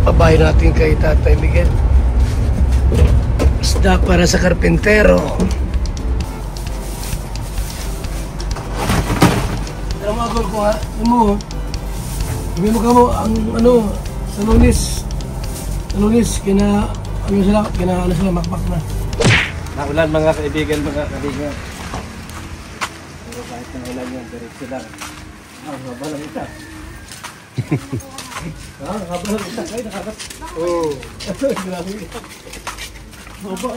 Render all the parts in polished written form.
Babae natin kay Tatay Miguel. Isda para sa karpintero. Pero mga gol ko ha, sabi mo ka mo, ang ano, sa Lunis, kina sila, makpak na. Naulan mga kaibigan, mga kalinga. Pero kahit na ulan yan, diretso lang. Haba lang isa. Haba lang isa. Ay, nakakas. Oo. Grabe. Haba.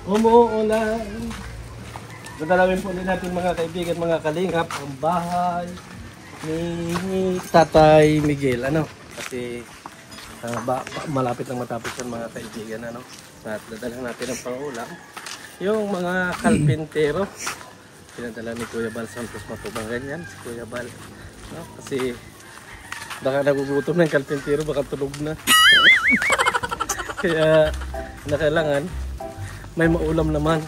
Umuulan. Dadalawin po natin mga kaibigan, mga kalingap, ang bahay ni Tatay Miguel. Kasi malapit nang matapos yan mga kaibigan. At dadalhan natin ang pangulam. Yung mga kalpintero, pinadala ni Kuya Bal Santos Matubang ganyan, si Kuya Bal. Kasi baka nagugutom na yung kalpintero, baka tulog na. Kaya kailangan may maulam naman.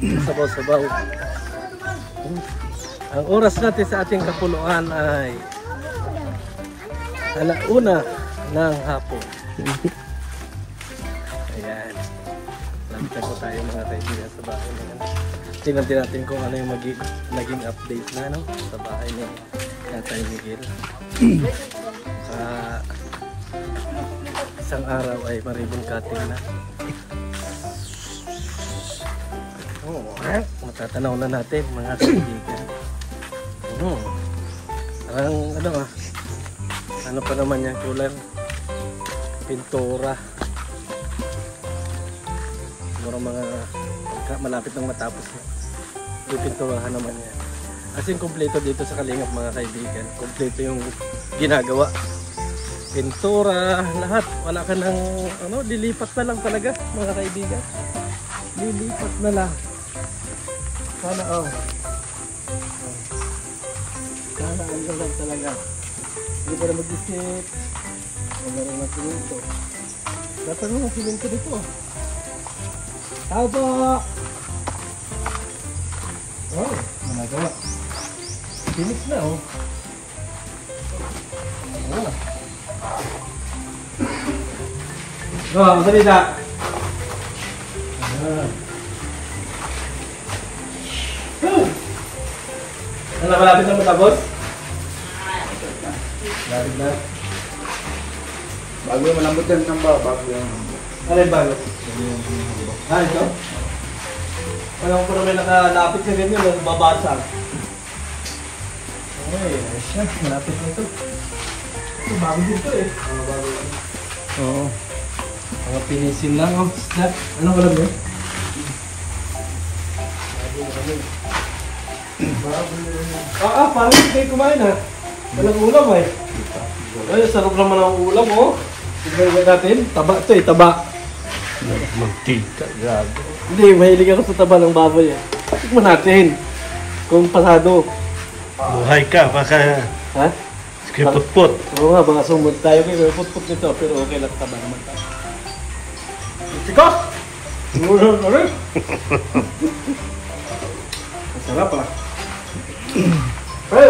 Sabaw-sabaw. Ang oras natin sa ating kapuluan ay 1:00 ng hapon. Ayan. Lantan ko tayo mga kaibigan sa bahay na. Tingnan natin kung ano yung naging update na sa bahay ni Tatay Miguel. Isang araw ay maribon cutting na. Matatanaw na natin mga kaibigan. Parang ano pa naman yung kulay? Pintura. Siguro mga malapit nang matapos. Pipinturahan naman yan. As in, kompleto dito sa Kalingap mga kaibigan. Kompleto yung ginagawa. Pintura, lahat. Wala ka nang, lilipat na lang talaga mga kaibigan. Lilipat na lang. Sana, Sana, ano lang talaga. Hindi pa na mag-isip. Meron na siminto. Dapat mo ng siminto dito. Tabo! Oh, managawa. Finish na, salita. Malapit na matapos? Malapit na. Bago yung malambot yan ng bago yung... Ano yung bago? Ito? Alam ko na may nakalapit sa ganyan, babasag. Ay, siya, malapit na ito. Ito, bago dito bago lang. Oo. Mga pinisin lang, Anong alam mo? Parang hindi kayo kumain Walang ulam Ay, sarap naman ang ulam Tignan natin, taba ito taba. Magtika, grabe. Hindi, mahilig ako sa taba ng baboy Tignan natin kung pasado. Buhay ka, baka... Ha? Kaya putput. Oo nga, baka sumod tayo kayo putput nito, pero okay lang taba naman tayo. Tika! Masarap Ay,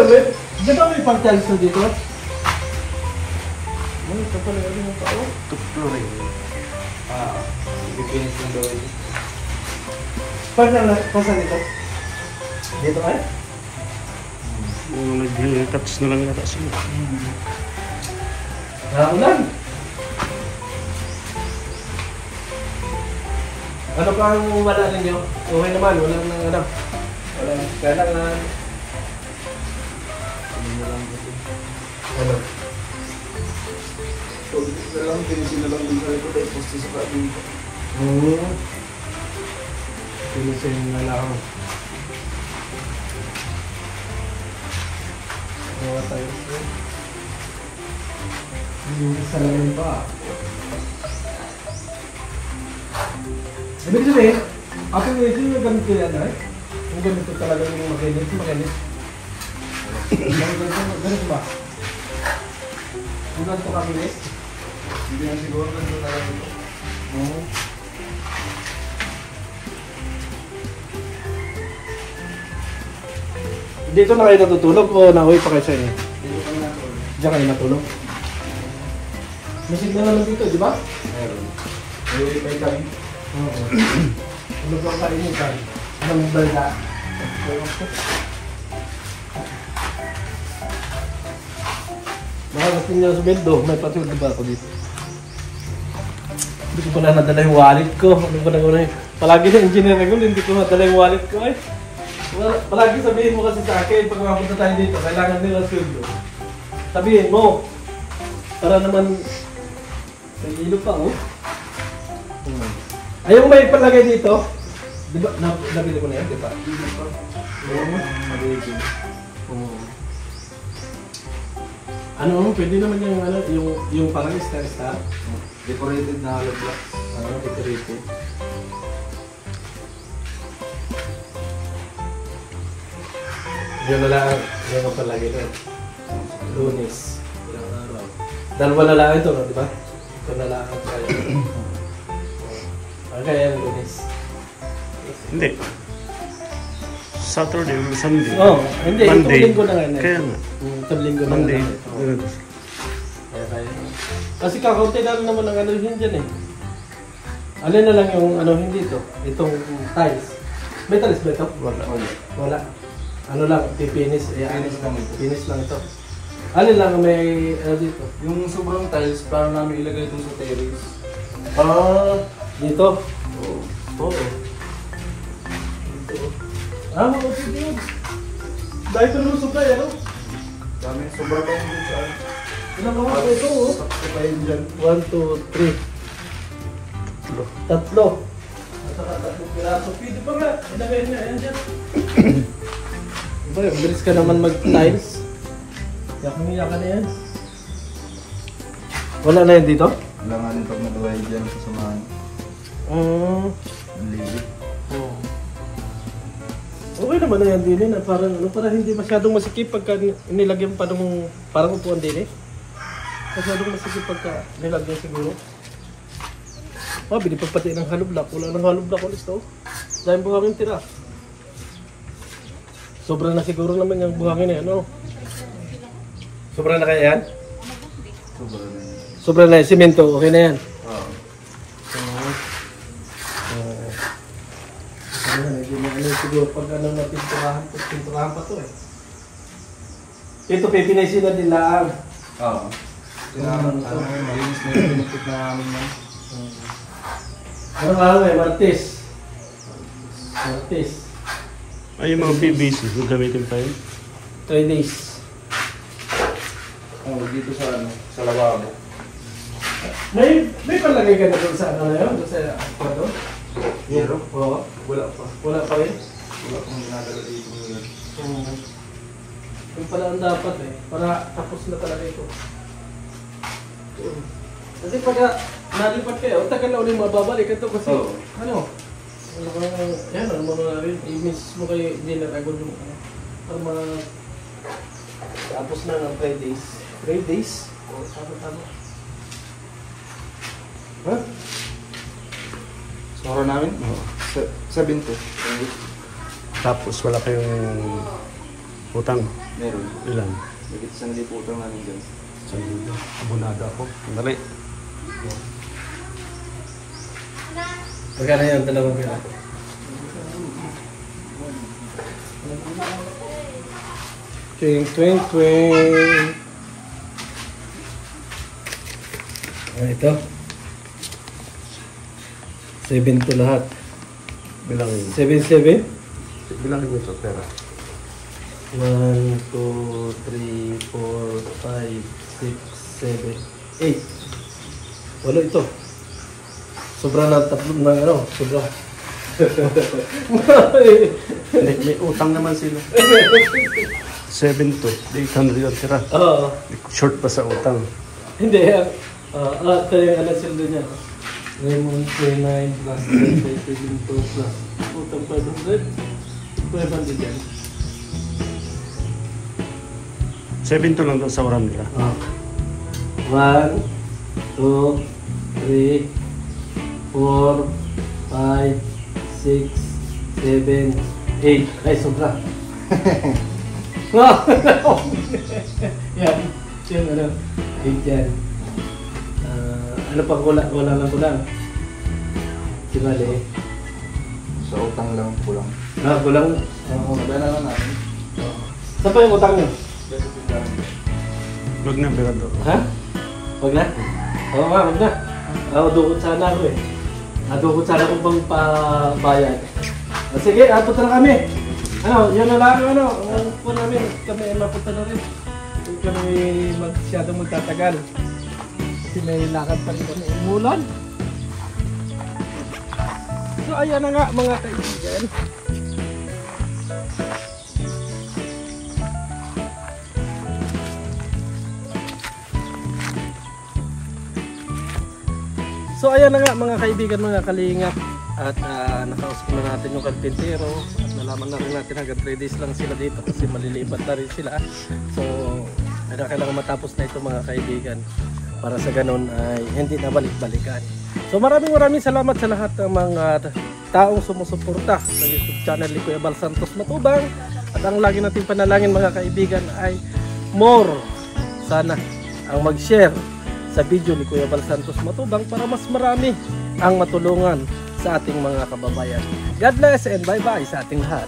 di ba may pang-telso dito? Ito pala yung tao. Tuplo rin. Ipipinis yung gawin. Pasan ito? Dito kayo? Nag-touch na lang yata sila. Ulan! Ano pa ang wala ninyo? Okay naman, walang Walang kailangan. Ano? Tubig na lang, pinisin na lang din sa ito dahil poste sa kabin ko. Pinisin na lang. Gawa tayo ito. Hindi sa lamin pa. Ibig sabihin, ako ito yung ganito yan Yung ganito talaga yung makinis. Ganito ba? Yung ganito kakinis? Hindi na siguro ganito na lang ito. Oo. Dito na kayo natutulog o nauwi pa kayo sa inyo? Dito kami natulog. Diyan kayo natulog? May signal naman dito, di ba? Meron. May kami. Oo. Ano ba kayo nyo tayo? Anong balda? Baka gusto niya sa bendo, may password ba ako dito? Hindi ko pala nadala yung wallet ko. Ano ba na yun? Palagi sa engineer ako, hindi ko nadala yung wallet ko ay. Palagi sabihin mo kasi sa akin, pag mapunta tayo dito, kailangan nila sweldo. Sabihin mo, para naman may ilo pa, oh. Ayaw may palagay dito. Di ba? Nabili ko na yan, di ba? Oo. Nabili. Oo. Ano, pwede naman yung ano, yung parang star-star. Decorated na hollow blocks. Ano, decorated. Yun na lang, yun ang palagi rin. Lunes. Ilang araw. Dalawa na lang ito, no, di ba? Ito na lang ang kaya. Ano kaya yung Lunes? Hindi. Saturday or Sunday. Oh, hindi. Monday. Itong linggo na nga. Kaya nga. Itong linggo na Monday. nga. Kaya. Kasi kakaunti na rin naman ang ano yun dyan eh. Alin na lang yung ano hindi ito. Itong tiles. May tiles ba ito? Wala. Wala. Ano lang, pipinis. Pipinis lang ito. Pinis lang ito. Alin lang may ano dito? Yung sobrang tiles, para namin ilagay itong sa terrace. Dito? Oo. Oo. Okay din. Dahil ito nung supply, ano? Dami, sobrang pa yung dun sa ano. Ilang mga ito, oh? Sakto pa yun dyan. 1, 2, 3. Tatlo. At saka tatlong piraso. Pwede pa nga. Ilagay niya. Ayan dyan. Diba, bilis ka naman mag-tiles. Yakan na yan. Wala na yan dito? Kailanganin pag naluway dyan sa samahan. Ang lilit. Oh. Okay naman na yan din eh. Parang, ano, parang hindi masyadong masikip pagka nilagyan pa ng parang upuan din eh. Masyadong masikip pagka nilagyan siguro. Oh, binipag pati ng hollow block. Wala ng hollow block ulit to. Dahil buhangin tira. Sobra na siguro naman yung buhangin eh. Ano? Sobra na kaya yan? Sobrang na yun. Sobra na yan. Simento. Okay na yan. Oo. Hindi na ano siguro pag ano na pinturahan pa to eh. Ito pipinaysin na din lang. Oo. Malinis na yung pinupit na namin yan. Ano nga eh, Martes. Martes. Ay, yung mga PVC, gagamitin pa yun. 3 days. Oo, dito sa ano, sa lababo. May palagay ka na doon sa ano na yun? Doon sa ano? Zero? Oo. Wala pa. Wala pa yun? Wala pang ginagala dito ngayon. Yung pala ang dapat eh. Para tapos na talaga ito. Kasi pagka nalipat kayo, tagal na ulit mababalik ito kasi Oo. ano yan, ano mo na rin, i-miss mo kayo dinner agad yung ano, para tapos na ng 3 days. 3 days? O, tama. Ha? Sahara namin? Oo. 7 to. Tapos wala kayong utang. Meron. Ilan? May isang liputan namin dyan. Sa abonado ako. Dali. Magkano yan? 2 pila. Twing. Ito. 7 to lahat. Bilangin. 7? Bilangin mo ito, pera. 1, 2, 3, 4, 5, 6, 7, 8. Walo ito. Sobra na tatlo na ano, sobra. Hindi, may utang naman sila. 7 to 800 ang tira. Oo. Short pa sa utang. Hindi. Ito yung alas sildo niya. Raymond 29 plus 7 plus utang 500. 500 yan. 7 to lang daw sa oram nila. 1, 2, 3, 4, 5, 6, 7, 8. Ay, sobra. Yan. Yan, ano. Yan. Ano pa kulang lang. Si Bale. Sa utang lang kulang. Kulang. Sabi na lang natin. Saan pa yung utang nyo? Wag na, Berador. Ha? Wag na? Oo nga, wag na. Dukot sana ako eh. Dukot sana akong pang pabayad. Sige, punta na kami. Yun na lang, po namin. Kami ay mapunta na rin. Huwag kami masyadong magtatagal. Kasi may lakad pa rin kami. Umulan. So, ayan na nga mga kaibigan. So ayan na nga mga kaibigan, mga kalingap. At nakausap na natin yung karpintero. At nalaman na rin natin hanggang 3 days lang sila dito kasi malilipat na rin sila. So kailangan matapos na ito mga kaibigan, para sa ganun ay hindi na balik-balikan. So maraming salamat sa lahat ng mga taong sumusuporta sa YouTube channel ni Kuya Bal Santos Matubang. At ang lagi nating panalangin mga kaibigan ay more sana ang mag-share sa video ni Kuya Bal Santos Matubang para mas marami ang matulungan sa ating mga kababayan. God bless and bye-bye sa ating lahat.